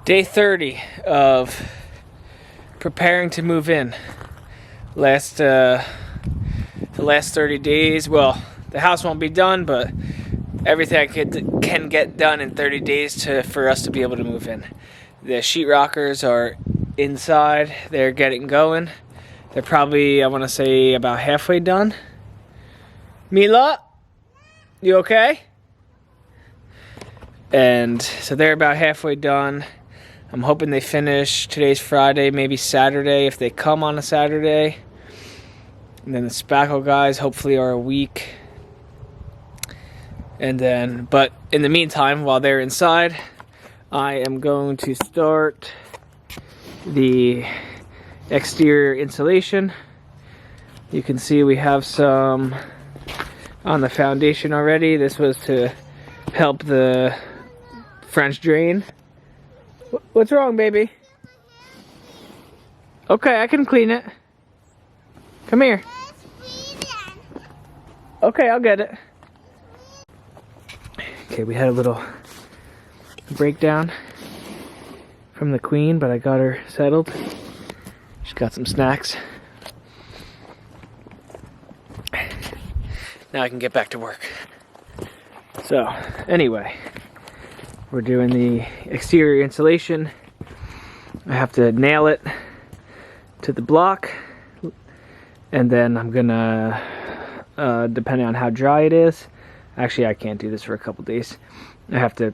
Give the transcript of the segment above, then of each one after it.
Day 30 of preparing to move in. The last 30 days, well, the house won't be done, but everything I can get done in 30 days for us to be able to move in. The sheetrockers are inside. They're getting going. They're probably, I want to say, about halfway done. Mila, you okay? And so they're about halfway done. I'm hoping they finish. Today's Friday, maybe Saturday if they come on a Saturday. And then the spackle guys hopefully are a week. And then, but in the meantime, while they're inside, I am going to start the exterior insulation. You can see we have some on the foundation already. This was to help the French drain. What's wrong, baby? Okay, I can clean it. Come here. Okay, I'll get it. Okay, we had a little breakdown from the queen, but I got her settled. She's got some snacks. Now I can get back to work. So, anyway, we're doing the exterior insulation. I have to nail it to the block, and then I'm gonna, depending on how dry it is, actually I can't do this for a couple days. I have to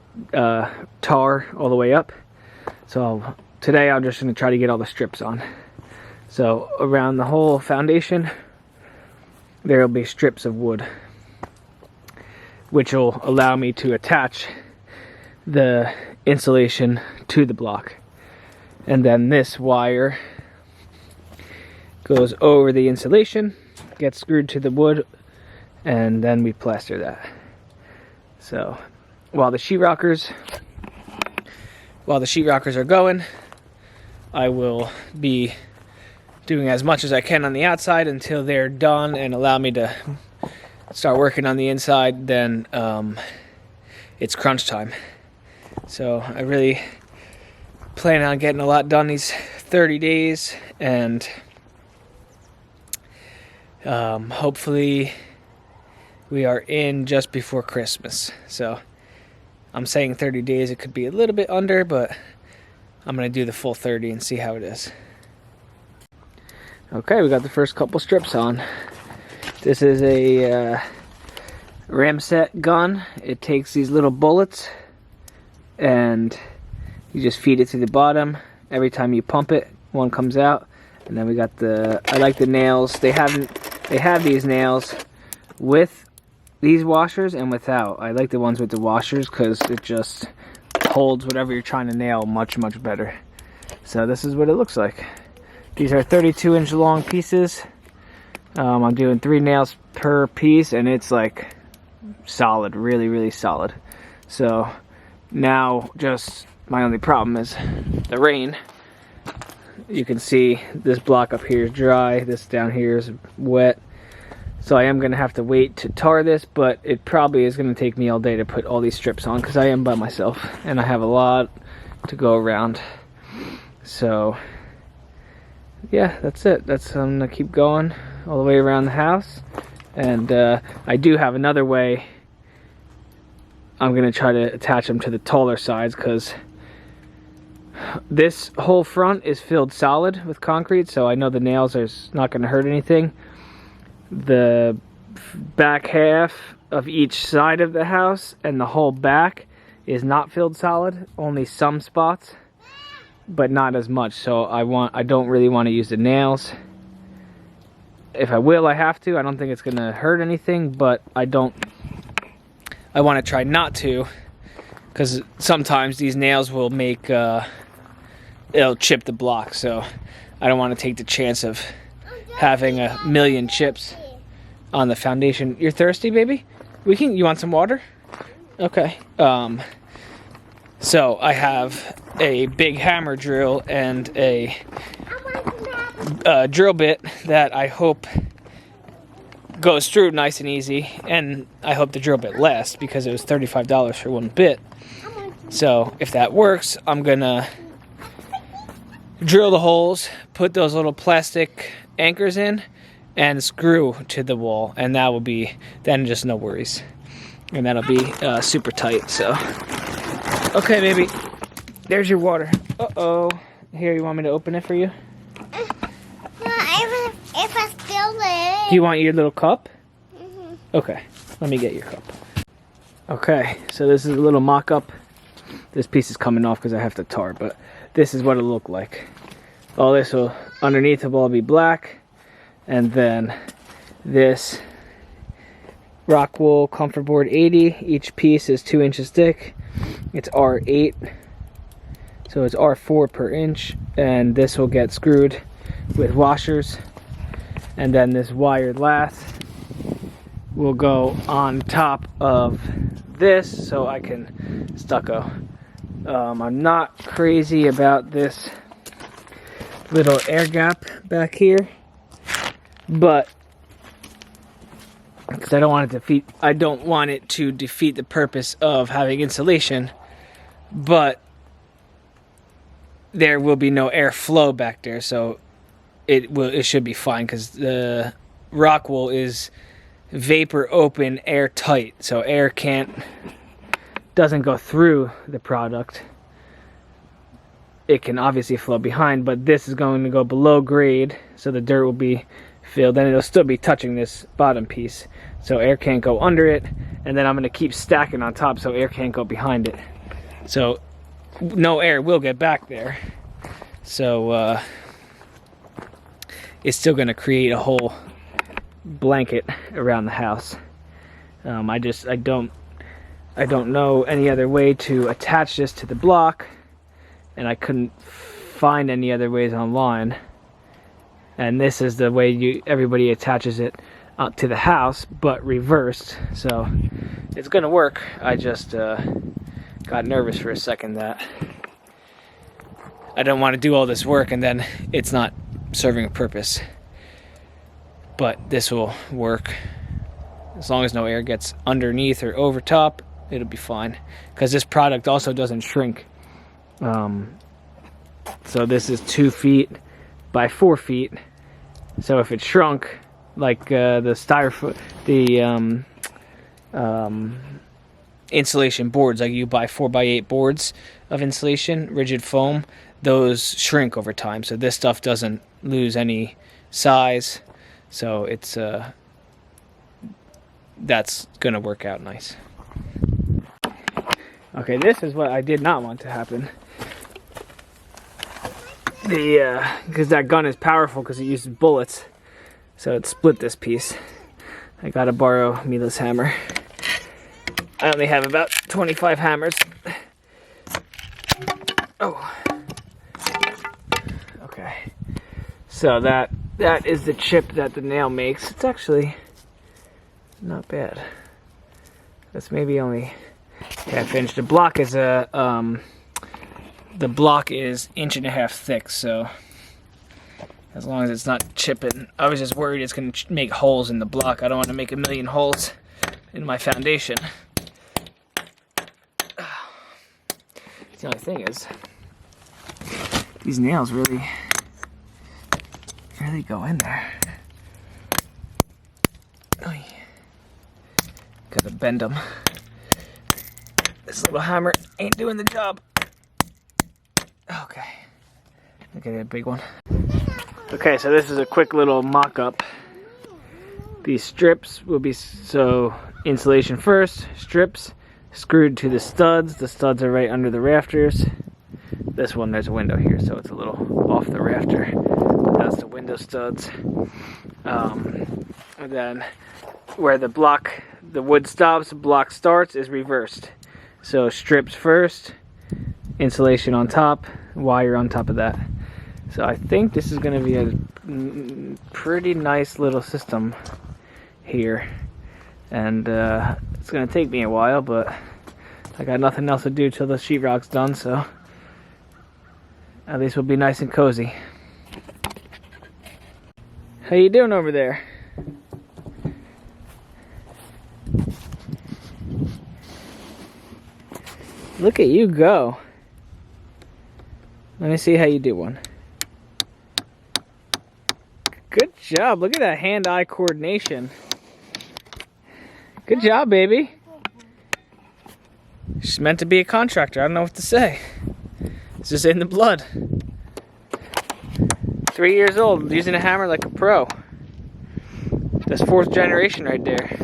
tar all the way up. So today I'm just gonna try to get all the strips on. So around the whole foundation, there will be strips of wood, which will allow me to attach the insulation to the block. And then this wire goes over the insulation, gets screwed to the wood, and then we plaster that. So while the sheetrockers are going, I will be doing as much as I can on the outside until they're done and allow me to start working on the inside. Then it's crunch time. So I really plan on getting a lot done these 30 days, and hopefully we are in just before Christmas. So I'm saying 30 days. It could be a little bit under, but I'm going to do the full 30 and see how it is. Okay, we got the first couple strips on. This is a Ramset gun. It takes these little bullets and you just feed it to the bottom. Every time you pump it, one comes out. And then we got I like the nails. They have these nails with these washers and without. I like the ones with the washers because it just holds whatever you're trying to nail much better. So this is what it looks like. These are 32-inch long pieces. I'm doing 3 nails per piece, and it's like solid, really solid. So now just my only problem is the rain. You can see this block up here is dry, this down here is wet. So I am going to have to wait to tar this, but it probably is going to take me all day to put all these strips on because I am by myself and I have a lot to go around. So yeah, that's it. I'm going to keep going all the way around the house. And I do have another way. I'm going to try to attach them to the taller sides because this whole front is filled solid with concrete, so I know the nails are not going to hurt anything. The back half of each side of the house and the whole back is not filled solid, only some spots, but not as much. So I don't really want to use the nails. If I will, I have to. I don't think it's going to hurt anything, but I want to try not to, because sometimes these nails will make it'll chip the block. So I don't want to take the chance of having a million chips on the foundation. You're thirsty, baby? You want some water? Okay. So I have a big hammer drill and a drill bit that I hope goes through nice and easy, and I hope the drill bit lasts because it was $35 for one bit. So if that works, I'm gonna drill the holes, put those little plastic anchors in, and screw to the wall, and that will be then just no worries, and that'll be super tight. So okay, baby, there's your water. Uh-oh. Here, you want me to open it for you? If I spill it. Do you want your little cup? Okay, let me get your cup. Okay, so this is a little mock-up. This piece is coming off because I have to tar, but this is what it'll look like. All this will, underneath will all be black, and then this Rockwool Comfort Board 80. Each piece is 2 inches thick. It's R8, so it's R4 per inch, and this will get screwed with washers, and then this wired lath will go on top of this so I can stucco. I'm not crazy about this little air gap back here, but because I don't want it to defeat the purpose of having insulation, but there will be no air flow back there, so it should be fine, because the Rockwool is vapor open, airtight, so air doesn't go through the product. It can obviously flow behind, but this is going to go below grade, so the dirt will be filled, and it'll still be touching this bottom piece, so air can't go under it, and then I'm going to keep stacking on top so air can't go behind it. So no air will get back there, so it's still going to create a whole blanket around the house. I don't know any other way to attach this to the block, and I couldn't find any other ways online. And this is the way everybody attaches it up to the house, but reversed. So it's gonna work. I just got nervous for a second that I don't want to do all this work and then it's not serving a purpose. But this will work. As long as no air gets underneath or over top, it'll be fine. Because this product also doesn't shrink. So this is 2 feet by 4 feet. So if it shrunk, like the styrofoam, the insulation boards, like you buy 4x8 boards of insulation, rigid foam, those shrink over time. So this stuff doesn't lose any size. So it's that's gonna work out nice. Okay, this is what I did not want to happen. Because that gun is powerful because it uses bullets, so it split this piece. I gotta borrow Mila's hammer. I only have about 25 hammers. Oh. Okay. So that is the chip that the nail makes. It's actually not bad. That's maybe only half inch. The block is the block is 1.5 inches thick, so as long as it's not chipping. I was just worried it's going to make holes in the block. I don't want to make 1,000,000 holes in my foundation. The only thing is, these nails really go in there. Gotta bend them. This little hammer ain't doing the job. Okay. Look at that big one. Okay, so this is a quick little mock-up. These strips will be, so insulation first, strips screwed to the studs. The studs are right under the rafters. This one, there's a window here, so it's a little off the rafter. But that's the window studs. And then where the wood stops, block starts, is reversed. So strips first, insulation on top, wire on top of that. So I think this is going to be a pretty nice little system here. And it's going to take me a while, but I got nothing else to do till the sheetrock's done, so at least we'll be nice and cozy. How you doing over there? Look at you go. Let me see how you do one. Good job. Look at that hand-eye coordination. Good job, baby. She's meant to be a contractor. I don't know what to say. It's just in the blood. 3 years old, using a hammer like a pro. That's 4th generation right there.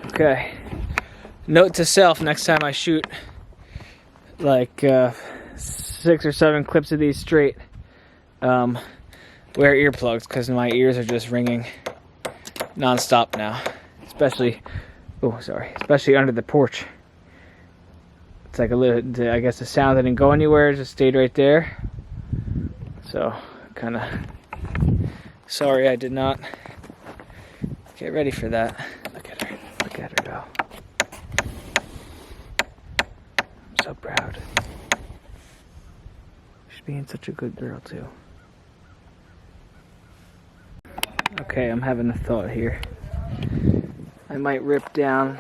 Okay. Note to self, next time I shoot like 6 or 7 clips of these straight, wear earplugs because my ears are just ringing non-stop now. Especially under the porch. It's like a little, I guess the sound didn't go anywhere, it just stayed right there. So, kind of sorry I did not get ready for that. Look at her go. I'm so proud. She's being such a good girl too. Okay, I'm having a thought here. I might rip down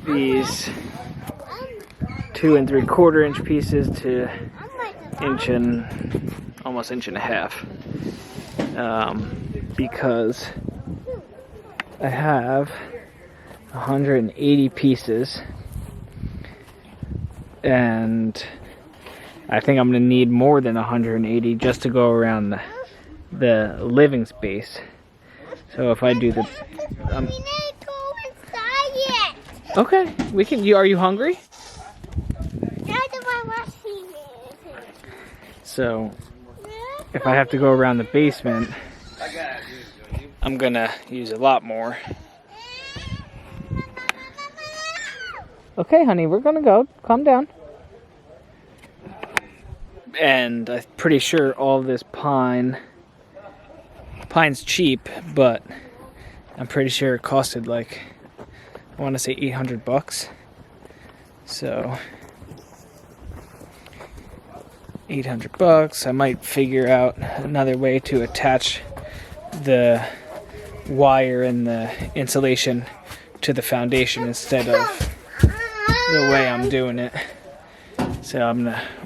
these 2 3/4 inch pieces to almost inch and a half, because I have 180 pieces, and I think I'm gonna need more than 180 just to go around the living space. So if I do the we need to go inside it. okay, we can. Are you hungry? So if I have to go around the basement, I'm gonna use a lot more. Okay, honey, we're gonna go. Calm down. And I'm pretty sure all this pine's cheap, but I'm pretty sure it costed like, I want to say $800. So $800. I might figure out another way to attach the wire and the insulation to the foundation instead of the way I'm doing it. So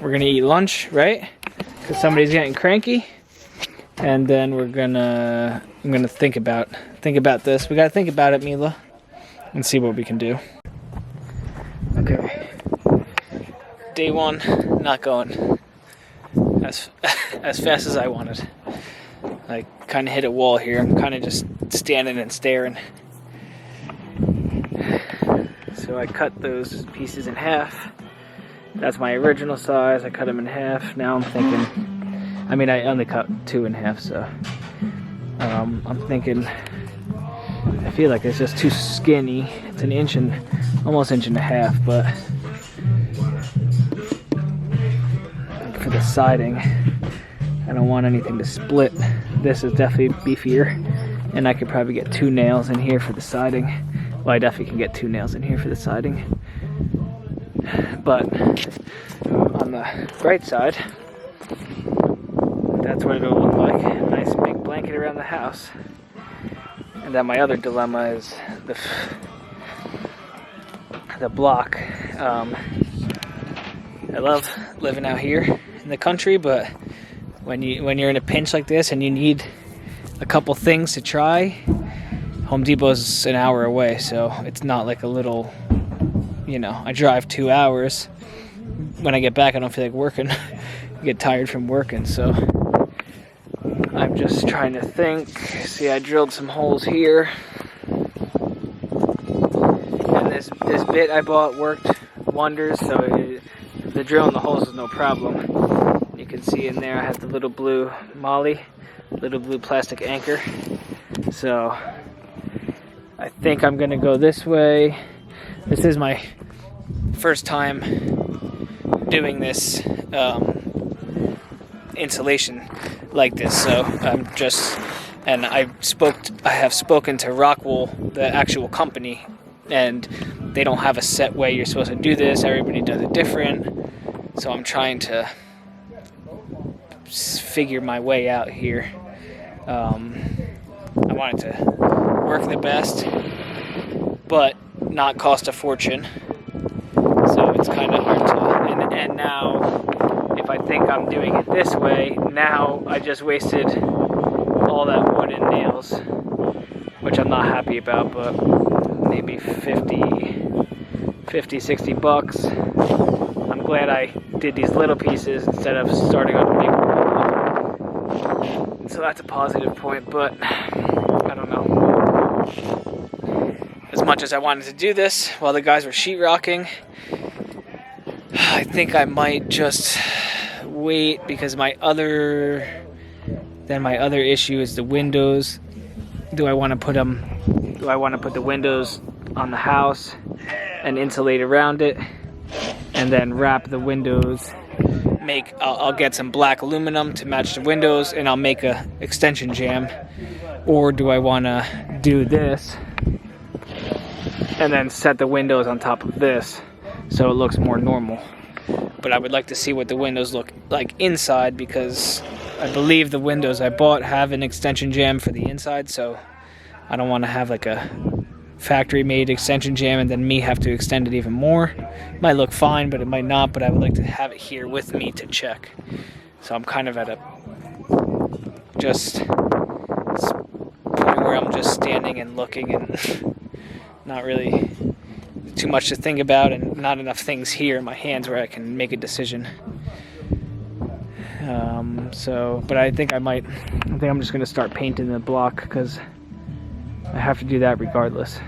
we're gonna eat lunch, right? Because somebody's getting cranky, and then I'm gonna think about this. We gotta think about it, Mila, and see what we can do. Okay. Day 1, not going as fast as I wanted. I kind of hit a wall here. I'm kind of just standing and staring. So I cut those pieces in half. That's my original size. I cut them in half. Now I'm thinking, I mean, I only cut 2 in half, so I'm thinking, I feel like it's just too skinny. It's an inch and almost inch and a half, but for the siding, I don't want anything to split. This is definitely beefier, and I could probably get 2 nails in here for the siding. Well, I definitely can get 2 nails in here for the siding. But on the bright side, that's what it'll look like. A nice big blanket around the house. And then my other dilemma is the block. I love living out here in the country, but when you're in a pinch like this and you need a couple things to try, Home Depot's an hour away, so it's not like a little, I drive 2 hours. When I get back, I don't feel like working. I get tired from working, so I'm just trying to think. See, I drilled some holes here, and this bit I bought worked wonders, so the drilling the holes is no problem. You can see in there I have the little blue molly, little blue plastic anchor. So I think I'm gonna go this way. This is my first time doing this insulation like this, so I have spoken to Rockwool, the actual company, and they don't have a set way you're supposed to do this. Everybody does it different, so I'm trying to figure my way out here. I want it to work the best, but not cost a fortune. So it's kind of hard to, and now if I think I'm doing it this way. Now I just wasted all that wood and nails, which I'm not happy about, but maybe 50, 60 bucks. I'm glad I did these little pieces instead of starting on the big one. So that's a positive point, but I don't know. As much as I wanted to do this while the guys were sheetrocking, I think I might just wait, because my other issue is the windows. Do I want to put the windows on the house and insulate around it, and then wrap the windows? I'll get some black aluminum to match the windows, and I'll make a extension jamb. Or do I want to do this and then set the windows on top of this so it looks more normal? But I would like to see what the windows look like inside, because I believe the windows I bought have an extension jamb for the inside, so I don't want to have like a factory made extension jamb and then me have to extend it even more. It might look fine, but it might not, but I would like to have it here with me to check. So I'm kind of at a point where I'm just standing and looking and not really too much to think about, and not enough things here in my hands where I can make a decision. But I think I'm just going to start painting the block, because I have to do that regardless.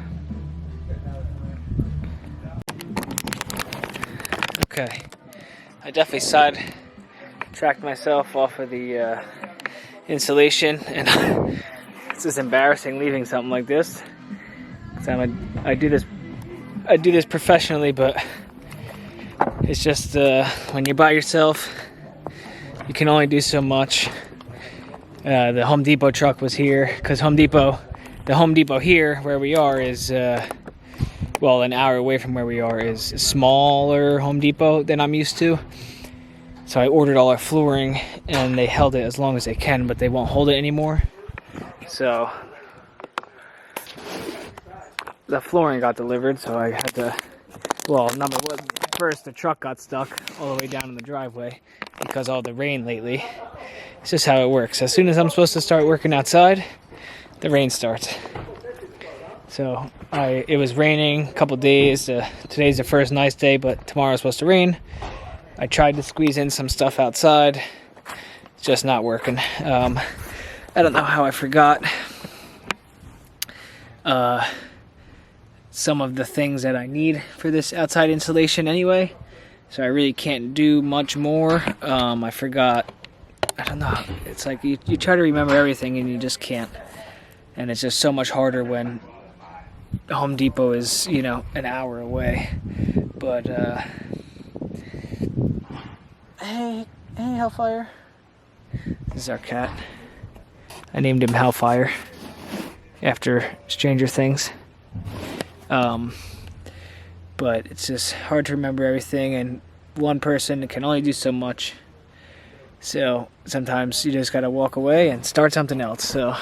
Okay, I definitely sidetracked myself off of the insulation, and it's just embarrassing leaving something like this. I do this professionally, but it's just when you're by yourself, you can only do so much. The Home Depot truck was here, because the Home Depot here where we are is an hour away from where we are is a smaller Home Depot than I'm used to. So I ordered all our flooring, and they held it as long as they can, but they won't hold it anymore. So the flooring got delivered, so I had to, number one, first the truck got stuck all the way down in the driveway because of all the rain lately. It's just how it works. As soon as I'm supposed to start working outside, the rain starts. So it was raining a couple days. Today's the first nice day, but tomorrow's supposed to rain. I tried to squeeze in some stuff outside. It's just not working. I don't know how I forgot some of the things that I need for this outside insulation anyway. So I really can't do much more. I forgot. I don't know. It's like you try to remember everything and you just can't. And it's just so much harder when Home Depot is, an hour away. But, hey, Hellfire. This is our cat. I named him Hellfire after Stranger Things. But it's just hard to remember everything, and one person can only do so much. So sometimes you just gotta walk away and start something else. So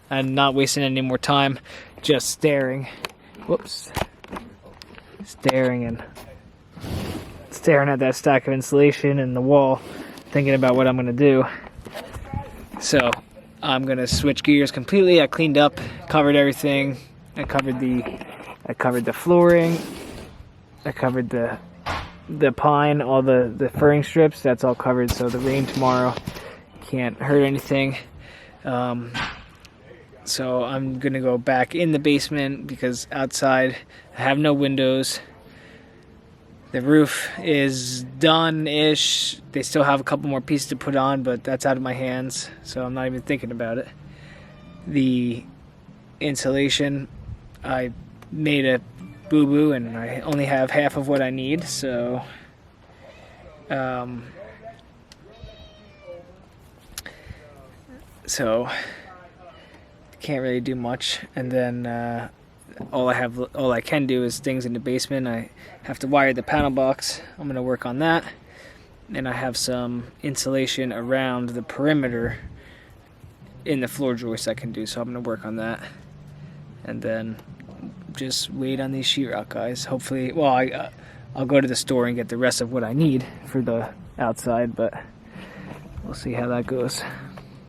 I'm not wasting any more time just staring. Staring at that stack of insulation and the wall, thinking about what I'm gonna do. So I'm gonna switch gears completely. I cleaned up, covered everything. I covered the flooring. I covered the pine, all the furring strips. That's all covered, so the rain tomorrow can't hurt anything. So I'm gonna go back in the basement because outside I have no windows. The roof is done-ish. They still have a couple more pieces to put on, but that's out of my hands, so I'm not even thinking about it. The insulation, I made a boo-boo and I only have half of what I need, so can't really do much. And then all I can do is things in the basement. I have to wire the panel box. I'm gonna work on that. And I have some insulation around the perimeter in the floor joist I can do, so I'm gonna work on that. And then just wait on these sheetrock guys. Hopefully, I'll go to the store and get the rest of what I need for the outside, but see how that goes.